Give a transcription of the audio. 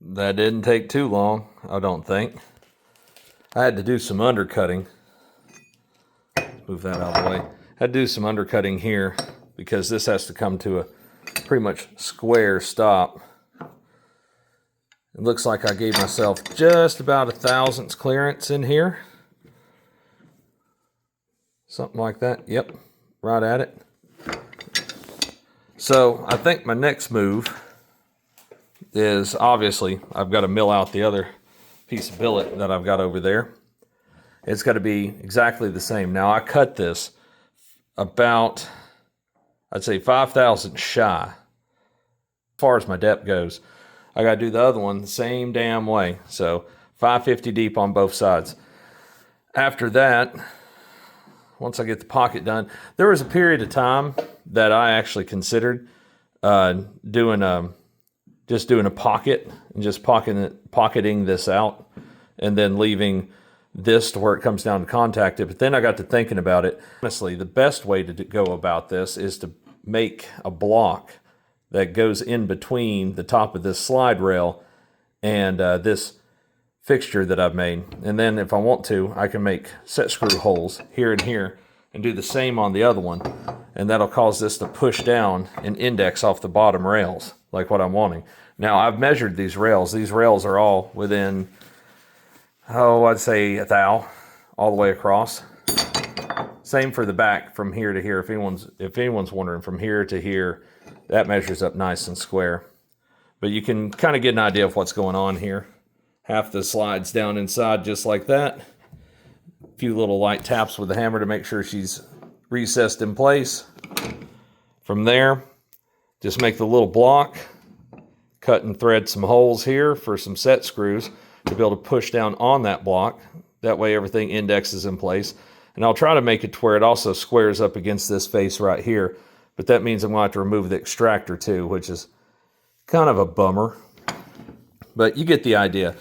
That didn't take too long, I don't think. I had to do some undercutting. Move that out of the way. Had to do some undercutting here because this has to come to a pretty much square stop. It looks like I gave myself just about 1/1000th clearance in here. Something like that. Yep, right at it. So I think my next move is, obviously, I've got to mill out the other piece of billet that I've got over there. It's got to be exactly the same. Now I cut this about, I'd say 5/1000 shy. As far as my depth goes, I got to do the other one the same damn way. So 550 deep on both sides. After that, once I get the pocket done, there was a period of time that I actually considered doing a pocket and just pocketing this out and then leaving this to where it comes down to contact it. But then I got to thinking about it. Honestly, the best way to go about this is to make a block that goes in between the top of this slide rail and this fixture that I've made. And then if I want to, I can make set screw holes here and here and do the same on the other one. And that'll cause this to push down and index off the bottom rails like what I'm wanting. Now I've measured these rails. These rails are all within, I'd say a thou all the way across. Same for the back from here to here. If anyone's wondering, from here to here, that measures up nice and square. But you can kind of get an idea of what's going on here. Half the slides down inside just like that. A few little light taps with the hammer to make sure she's recessed in place. From there, just make the little block, cut and thread some holes here for some set screws to be able to push down on that block. That way everything indexes in place. And I'll try to make it to where it also squares up against this face right here. But that means I'm going to have to remove the extractor too, which is kind of a bummer. But you get the idea.